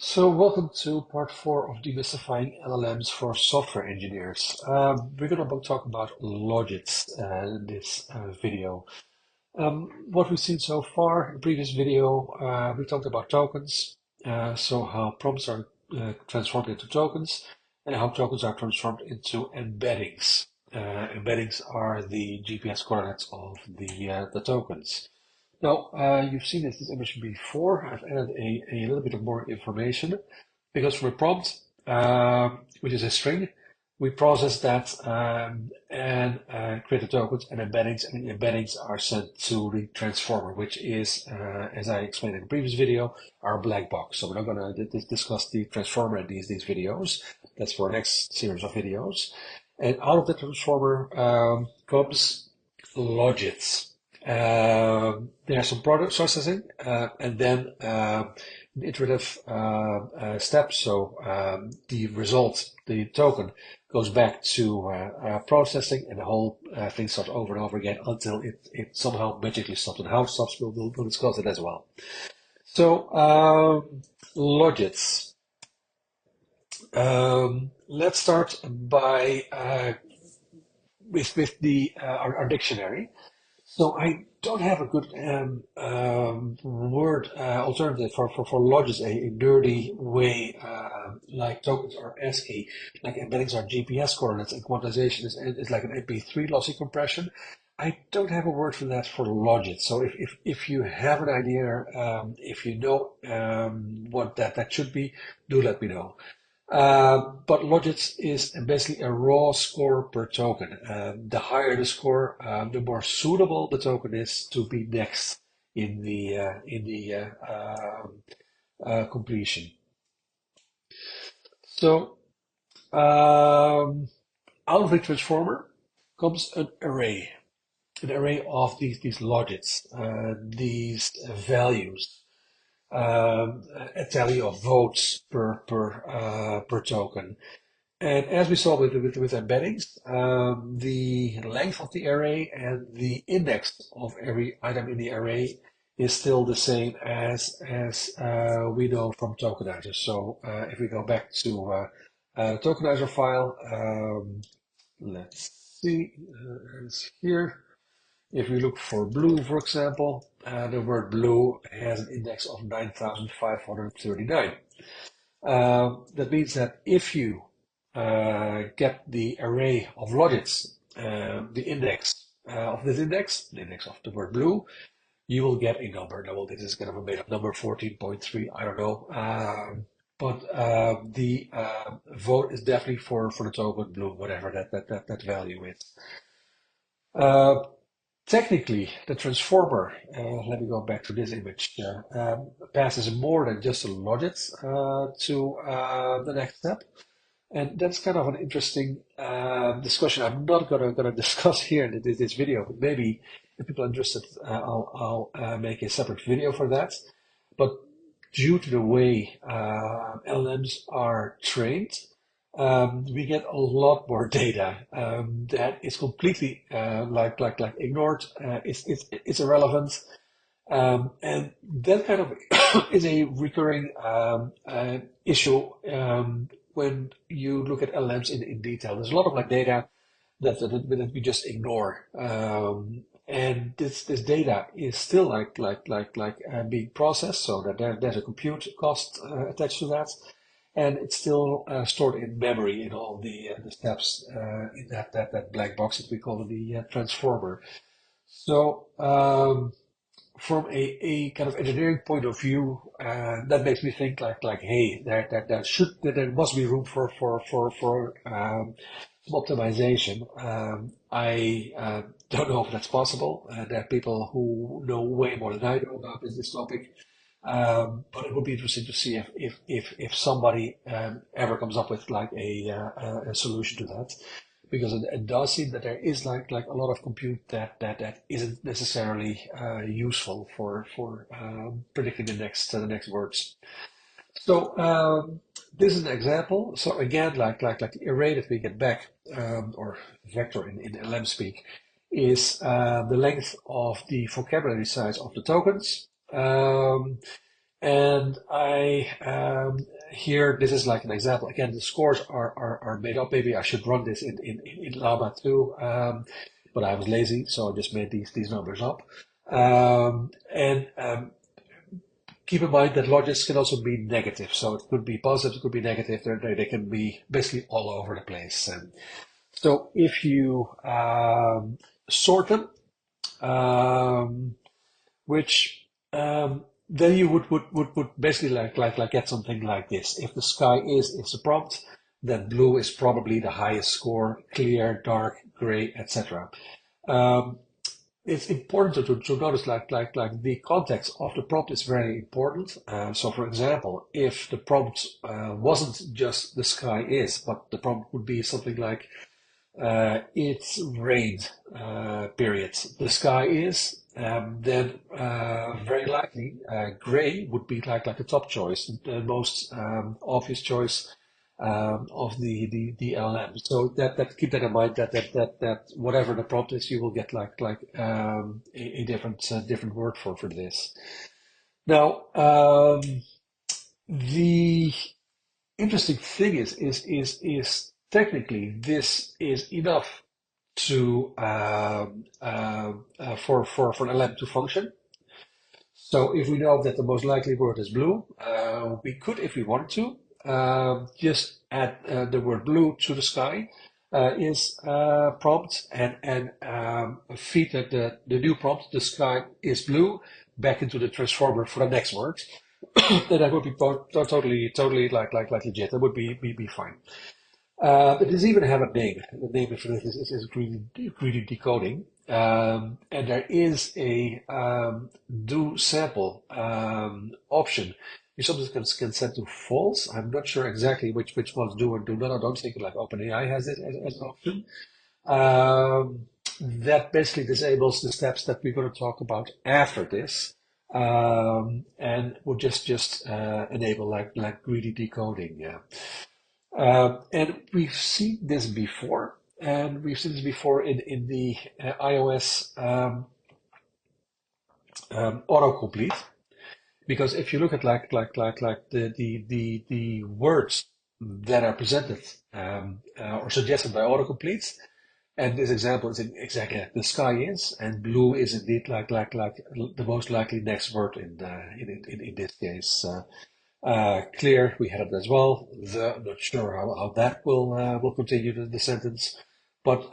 So welcome to part 4 of Demystifying LLMs for software engineers. We're going to talk about Logits in this video. What we've seen so far in the previous video, we talked about tokens, so how prompts are transformed into tokens and how tokens are transformed into embeddings. Embeddings are the GPS coordinates of the tokens. Now, you've seen this image before. I've added a little bit of more information because from a prompt, which is a string, we process that and create the tokens and the embeddings are sent to the transformer, which is, as I explained in the previous video, our black box. So we're not going to discuss the transformer in these videos. That's for our next series of videos. And out of the transformer comes logits. There's some product processing and then the iterative steps. So the result, the token, goes back to processing, and the whole thing starts over and over again until it somehow magically stops. And how it stops, we'll discuss it as well. So logits. Let's start by with the our dictionary. So I don't have a good word alternative for logits, a dirty way like tokens are ASCII, like embeddings are GPS coordinates, and quantization is like an MP3 lossy compression. I don't have a word for that for logits. So if you have an idea, if you know what that should be, do let me know. But Logits is basically a raw score per token. The higher the score, the more suitable the token is to be next in the completion. So out of the transformer comes an array of these logits, these values. A tally of votes per token. And as we saw with embeddings, the length of the array and the index of every item in the array is still the same as we know from tokenizers. So if we go back to the tokenizer file, let's see, it's here. If we look for blue, for example, the word blue has an index of 9,539. That means that if you get the array of logits, the index of this index, the index of the word blue, you will get a number. Now, this is kind of a made-up number, 14.3, I don't know. But the vote is definitely for the token blue, whatever that value is. Technically, the transformer, let me go back to this image, passes more than just a logit to the next step. And that's kind of an interesting discussion. I'm not gonna discuss here in this video, but maybe if people are interested, I'll make a separate video for that. But due to the way LLMs are trained, we get a lot more data that is completely like ignored. It's irrelevant, and that kind of is a recurring issue when you look at LLMs in detail. There's a lot of like data that we just ignore, and this data is still being processed, so that there's a compute cost attached to that. And it's still stored in memory in all the steps in that black box that we call the transformer. So from a kind of engineering point of view, that makes me think hey, there must be room for some optimization. I don't know if that's possible. There are people who know way more than I do about this topic. But it would be interesting to see if somebody ever comes up with like a solution to that, because it does seem that there is like a lot of compute that isn't necessarily useful for predicting the next words. So this is an example. So again, like the array that we get back, or vector in LM speak, is the length of the vocabulary size of the tokens. And here, this is like an example. Again, the scores are made up. Maybe I should run this in Llama too, but I was lazy, so I just made these numbers up. And keep in mind that logits can also be negative. So it could be positive, it could be negative. They can be basically all over the place. And so if you sort them, um, which then you would basically like get something like this. If the sky is a prompt, then blue is probably the highest score, clear, dark, gray, etc. Um, it's important to notice like the context of the prompt is very important. So for example, if the prompt wasn't just the sky is, but the prompt would be something like it's rained, period. The sky is, then very likely gray would be like the top choice, the most obvious choice of the LLM. So that keep that in mind that whatever the prompt is, you will get a different word for this. Now, the interesting thing is technically this is enough to for an LM to function. So if we know that the most likely word is blue, we could, if we wanted to, just add the word blue to the sky is prompt and feed the new prompt, the sky is blue, back into the transformer for the next word. Then that would be totally like legit. That would be fine. It does even have a name. The name for this is greedy decoding. And there is a do sample option. You sometimes can set to false. I'm not sure exactly which ones do or do not. I don't think like OpenAI has it as an option. That basically disables the steps that we're going to talk about after this, and will just enable like greedy decoding. Yeah. And we've seen this before, and we've seen this before in the iOS autocomplete. Because if you look at like the words that are presented or suggested by autocomplete, and this example is exactly like the sky is, and blue is indeed like the most likely next word in this case. Clear, we had it as well. Not sure how that will continue the sentence, but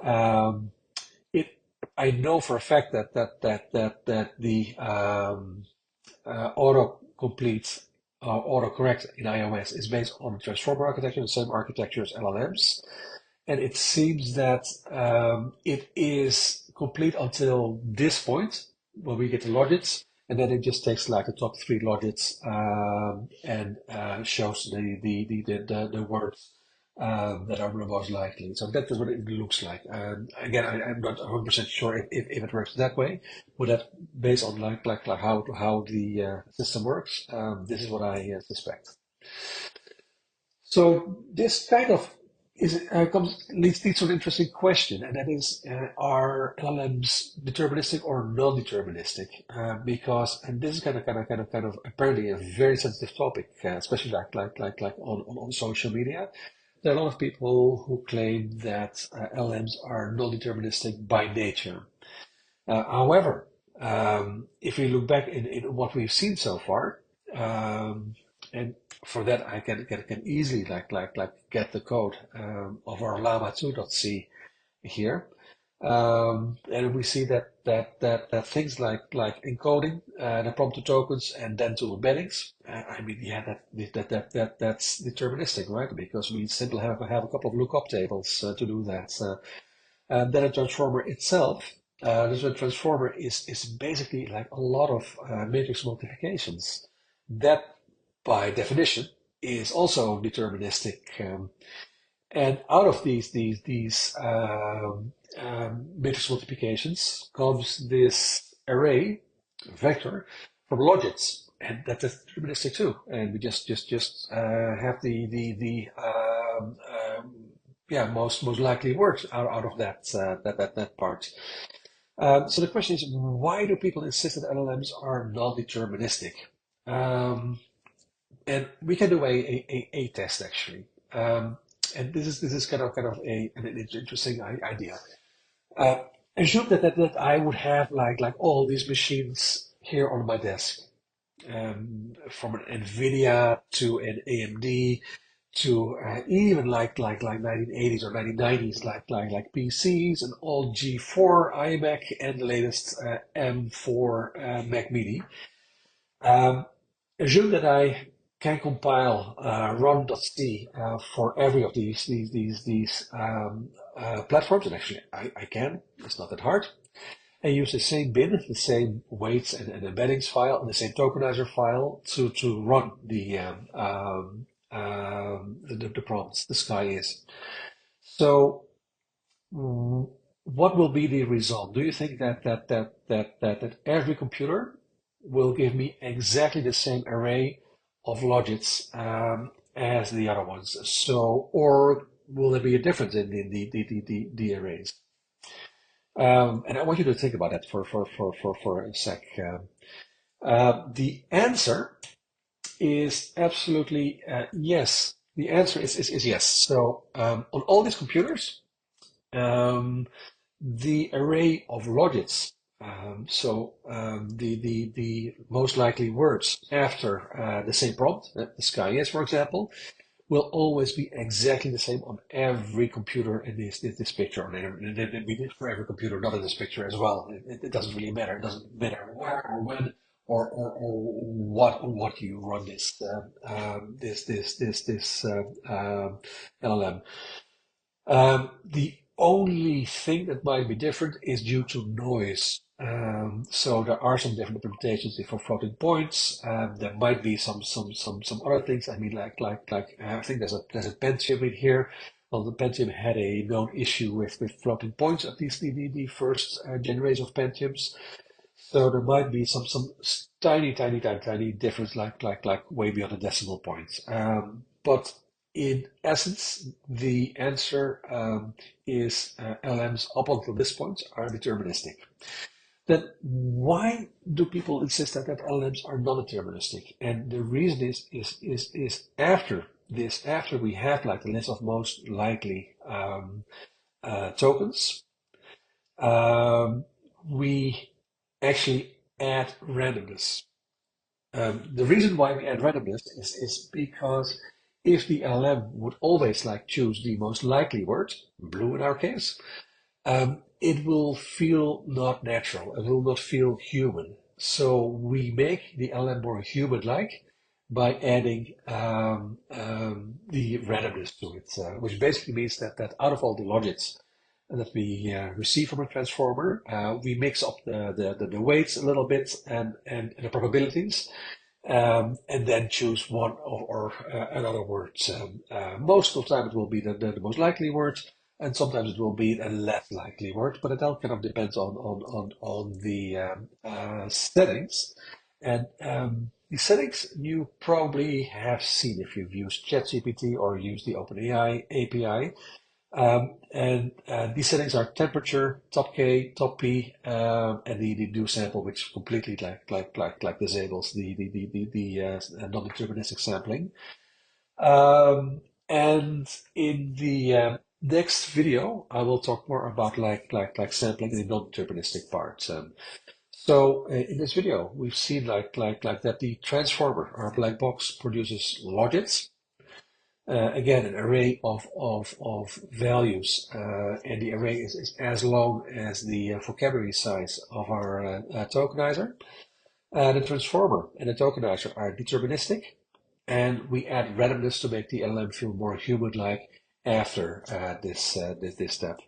it I know for a fact that the autocomplete autocorrect in iOS is based on transformer architecture, the same architecture as LLMs, and it seems that it is complete until this point when we get the logits, and then it just takes like the top three logits and shows the words that are the most likely. So that is what it looks like. Again, I'm not 100% sure if it works that way, but that based on like how the system works, this is what I suspect. So this kind of leads to an interesting question, and that is, are LLMs deterministic or non-deterministic? Because, and this is kind of apparently a very sensitive topic, especially like on social media. There are a lot of people who claim that LLMs are non-deterministic by nature. However, if we look back in what we've seen so far, and for that I can easily like get the code of our llama 2.c here, and we see that things like encoding the prompt to tokens and then to embeddings. I mean, yeah, that's deterministic, right? Because we simply have a couple of lookup tables to do that. Then a transformer itself, the transformer is basically like a lot of matrix multiplications. That, by definition, is also deterministic. And out of these matrix multiplications comes this array vector from logits, and that's deterministic too. And we just have the most likely words out of that part. So the question is, why do people insist that LLMs are non-deterministic? Um, and we can do a test actually. Um, and this is kind of an interesting idea. Uh, Assume that I would have like all these machines here on my desk, from an NVIDIA to an AMD to even like 1980s or 1990s like PCs and all G4 iMac and the latest M4 Mac Mini. Um, Assume that I can compile run.c for every of these platforms, and actually I can. It's not that hard. And use the same bin, the same weights and embeddings file, and the same tokenizer file to run the prompts. The sky is. So what will be the result? Do you think that every computer will give me exactly the same array of logits as the other ones? So, or will there be a difference in the arrays? And I want you to think about that for a sec. The answer is absolutely yes. The answer is yes. So on all these computers, um, the array of logits, the most likely words after the same prompt, the sky is, for example, will always be exactly the same on every computer in this picture. And it be for every computer, not in this picture as well. It doesn't really matter. It doesn't matter where or when or what you run this LLM. The only thing that might be different is due to noise. So there are some different implementations for floating points. There might be some other things. I mean, I think there's a Pentium in here. Well, the Pentium had a known issue with floating points, at least the first generation of Pentiums. So there might be some tiny difference, like way beyond a decimal point. But in essence, the answer is LMs up until this point are deterministic. Then why do people insist that LMs are non-deterministic? And the reason is after this, after we have like the list of most likely tokens, um, we actually add randomness. The reason why we add randomness is because if the LM would always like choose the most likely word, blue in our case, it will feel not natural. It will not feel human. So we make the LM more human-like by adding the randomness to it, which basically means that out of all the logits that we receive from a transformer, we mix up the weights a little bit and the probabilities, and then choose one or another word. Most of the time it will be the most likely word, and sometimes it will be a less likely word, but it all kind of depends on the settings. And the settings you probably have seen if you've used ChatGPT or used the OpenAI API. And these settings are temperature, top K, top P, and the do sample, which completely like disables the non-deterministic sampling. And in the next video, I will talk more about like sampling the non-deterministic parts. So in this video, we've seen like that the transformer, our black box, produces logits. Again, an array of values, and the array is as long as the vocabulary size of our tokenizer. The transformer and the tokenizer are deterministic, and we add randomness to make the LLM feel more human-like after this step.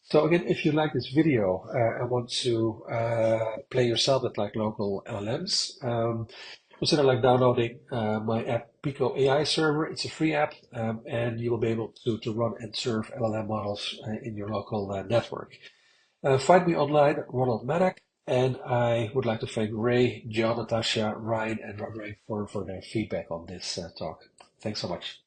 So again, if you like this video and want to play yourself with like local LLMs, consider like downloading my app Pico AI Server. It's a free app, and you will be able to run and serve LLM models in your local network. Find me online, Ronald Maddock, and I would like to thank Ray, John, Natasha, Ryan, and Roderick for their feedback on this talk. Thanks so much.